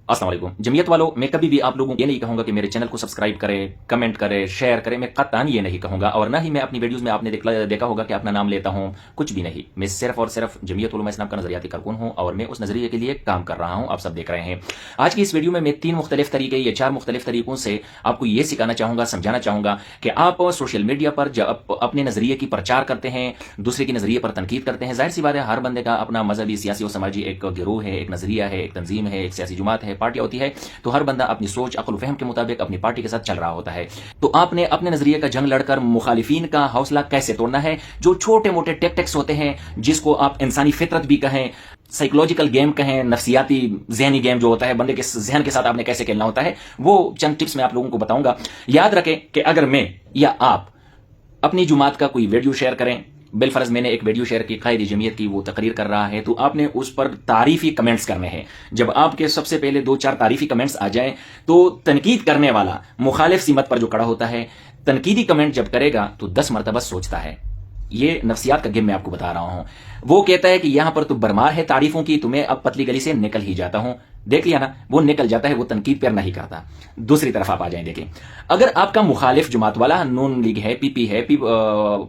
السلام علیکم جمعیت والوں، میں کبھی بھی آپ لوگوں کو یہ نہیں کہوں گا کہ میرے چینل کو سبسکرائب کریں، کمنٹ کریں، شیئر کریں. میں قطعاً یہ نہیں کہوں گا، اور نہ ہی میں اپنی ویڈیوز میں آپ نے دیکھا ہوگا کہ اپنا نام لیتا ہوں. کچھ بھی نہیں. میں صرف اور صرف جمعیت علماء اسلام کا نظریاتی کارکن ہوں، اور میں اس نظریے کے لیے کام کر رہا ہوں. آپ سب دیکھ رہے ہیں. آج کی اس ویڈیو میں 3 مختلف طریقے یا 4 مختلف طریقوں سے آپ کو یہ سکھانا چاہوں گا، سمجھانا چاہوں گا کہ آپ سوشل میڈیا پر جب اپنے نظریے کی پرچار کرتے ہیں، دوسرے کے نظریے پر تنقید کرتے ہیں. ظاہر سی بات ہے، ہر بندے کا اپنا مذہبی، سیاسی اور سماجی ایک گروہ ہے، ایک نظریہ ہے، ایک تنظیم ہے، ایک سیاسی جماعت ہے، پارٹی ہوتی ہے. تو ہر بندہ اپنی سوچ، عقل و فہم کے مطابق اپنی پارٹی کے ساتھ چل رہا ہوتا ہے. تو آپ نے اپنے نظریے کا جنگ لڑ کر مخالفین کا حوصلہ کیسے توڑنا ہے؟ جو چھوٹے موٹے ٹیکٹکس ہوتے ہیں، جس کو آپ انسانی فطرت بھی کہیں، سائیکولوجیکل گیم کہیں، نفسیاتی ذہنی گیم جو ہوتا ہے، بندے کے ذہن کے ساتھ آپ نے کیسے کھیلنا ہوتا ہے، وہ چند ٹپس میں آپ لوگوں کو بتاؤں گا. یاد رکھیں کہ اگر میں یا آپ اپنی جماعت کا کوئی ویڈیو شیئر کریں، بالفرض میں نے ایک ویڈیو شیئر کی، قائد جمعیت کی وہ تقریر کر رہا ہے، تو آپ نے اس پر تعریفی کمنٹس کرنے ہیں. جب آپ کے سب سے پہلے 2-4 تعریفی کمنٹس آ جائیں، تو تنقید کرنے والا مخالف سمت پر جو کڑا ہوتا ہے، تنقیدی کمنٹ جب کرے گا تو 10 مرتبہ سوچتا ہے. یہ نفسیات کا گیم میں آپ کو بتا رہا ہوں. وہ کہتا ہے کہ یہاں پر تو برمار ہے تعریفوں کی، تو میں اب پتلی گلی سے نکل ہی جاتا ہوں. دیکھ لیا نا، وہ نکل جاتا ہے، وہ تنقید پر نہیں کرتا. دوسری طرف آپ آ جائیں. دیکھیں، اگر آپ کا مخالف جماعت والا نون لیگ ہے، پی پی ہے،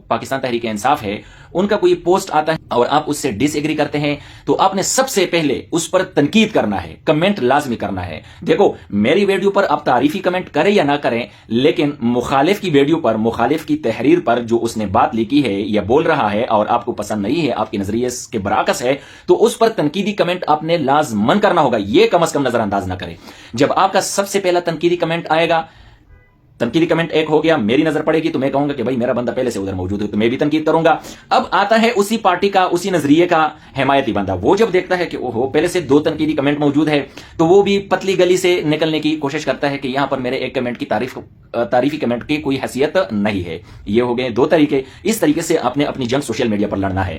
پاکستان تحریک انصاف ہے، ان کا کوئی پوسٹ آتا ہے اور آپ اس سے ڈس ایگری کرتے ہیں، تو آپ نے سب سے پہلے اس پر تنقید کرنا ہے، کمنٹ لازمی کرنا ہے. دیکھو، میری ویڈیو پر آپ تعریفی کمنٹ کریں یا نہ کریں، لیکن مخالف کی ویڈیو پر، مخالف کی تحریر پر جو اس نے بات لکھی ہے یا بول رہا ہے اور آپ کو پسند نہیں ہے، آپ کے نظریے کے برعکس ہے، تو اس پر تنقیدی کمنٹ آپ نے لازمن کرنا ہوگا. یہ کم از کم نظر انداز نہ کریں. جب آپ کا سب سے پہلا تنقیدی کمنٹ آئے گا، تنقیدی کمنٹ ایک ہو گیا، میری نظر پڑے گی تو میں کہوں گا کہ بھائی میرا بندہ پہلے سے ادھر موجود ہے، تو میں بھی تنقید کروں گا. اب آتا ہے اسی پارٹی کا، اسی نظریے کا حمایتی بندہ. وہ جب دیکھتا ہے کہ اوہو پہلے سے 2 تنقیدی کمنٹ موجود ہے، تو وہ بھی پتلی گلی سے نکلنے کی کوشش کرتا ہے کہ یہاں پر میرے ایک کمنٹ کی تعریفی کمنٹ کی کوئی حیثیت نہیں ہے. یہ ہو گئے 2 طریقے. اس طریقے سے آپ نے اپنی جنگ سوشل میڈیا پر لڑنا ہے.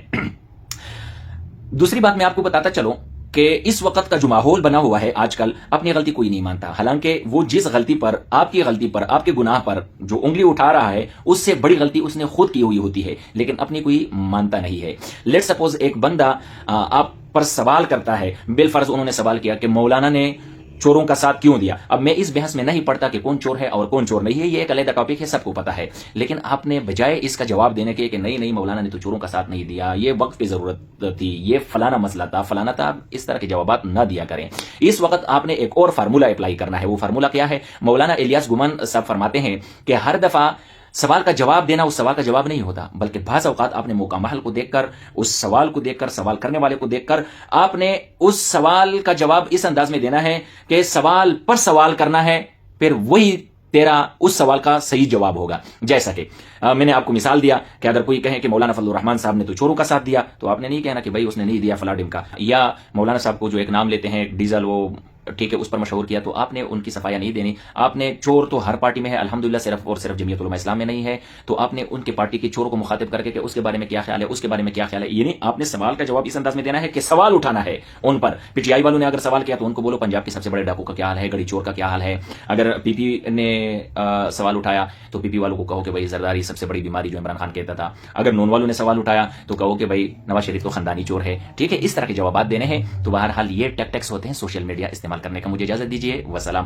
دوسری بات میں آپ کو بتاتا چلوں کہ اس وقت کا جو ماحول بنا ہوا ہے آج کل، اپنی غلطی کوئی نہیں مانتا. حالانکہ وہ جس غلطی پر، آپ کی غلطی پر، آپ کے گناہ پر جو انگلی اٹھا رہا ہے، اس سے بڑی غلطی اس نے خود کی ہوئی ہوتی ہے، لیکن اپنی کوئی مانتا نہیں ہے. لیٹ سپوز ایک بندہ آپ پر سوال کرتا ہے. بالفرض انہوں نے سوال کیا کہ مولانا نے چوروں کا ساتھ کیوں دیا. اب میں اس بحث میں نہیں پڑتا کہ کون چور ہے اور کون چور نہیں ہے، یہ ایک علیحدہ ٹاپک ہے، سب کو پتا ہے. لیکن آپ نے بجائے اس کا جواب دینے کے کہ نہیں مولانا نے تو چوروں کا ساتھ نہیں دیا، یہ وقت پہ ضرورت تھی، یہ فلانا مسئلہ تھا، فلانا تھا، اس طرح کے جوابات نہ دیا کریں. اس وقت آپ نے ایک اور فارمولہ اپلائی کرنا ہے. وہ فارمولہ کیا ہے؟ مولانا الیاس گمان صاحب فرماتے ہیں کہ ہر دفعہ سوال کا جواب دینا اس سوال کا جواب نہیں ہوتا، بلکہ بعض اوقات آپ نے موقع محل کو دیکھ کر، اس سوال کو دیکھ کر، سوال کرنے والے کو دیکھ کر، آپ نے اس سوال کا جواب اس انداز میں دینا ہے کہ سوال پر سوال کرنا ہے، پھر وہی تیرا اس سوال کا صحیح جواب ہوگا. جیسا کہ میں نے آپ کو مثال دیا کہ اگر کوئی کہے کہ مولانا فضل الرحمان صاحب نے تو چوروں کا ساتھ دیا، تو آپ نے نہیں کہنا کہ بھائی اس نے نہیں دیا فلاں ڈم کا. یا مولانا صاحب کو جو ایک نام لیتے ہیں ڈیزل، وہ ٹھیک ہے، اس پر مشہور کیا، تو آپ نے ان کی صفائیاں نہیں دینی. آپ نے چور تو ہر پارٹی میں ہے الحمدللہ، صرف اور صرف جمعیت علماء اسلام میں نہیں ہے، تو آپ نے ان کی پارٹی کے چوروں کو مخاطب کر کے کہ اس کے بارے میں کیا خیال ہے، اس کے بارے میں کیا خیال ہے. یعنی آپ نے سوال کا جواب اس انداز میں دینا ہے کہ سوال اٹھانا ہے ان پر. پی ٹی آئی والوں نے اگر سوال کیا تو ان کو بولو پنجاب کے سب سے بڑے ڈاکو کا کیا حال ہے، گڑی چور کا کیا حال ہے. اگر پی پی نے سوال اٹھایا تو پی پی والوں کو کہو کہ بھائی زرداری سب سے بڑی بیماری جو عمران خان کہتا تھا. اگر نون والوں نے سوال اٹھایا تو کہو کہ بھائی نواز شریف تو خاندانی چور ہے. ٹھیک ہے، اس طرح کے جوابات دینے ہیں. تو بہرحال یہ ٹیکٹکس ہوتے ہیں سوشل میڈیا استعمال کرنے کا. مجھے اجازت دیجیے، وسلام.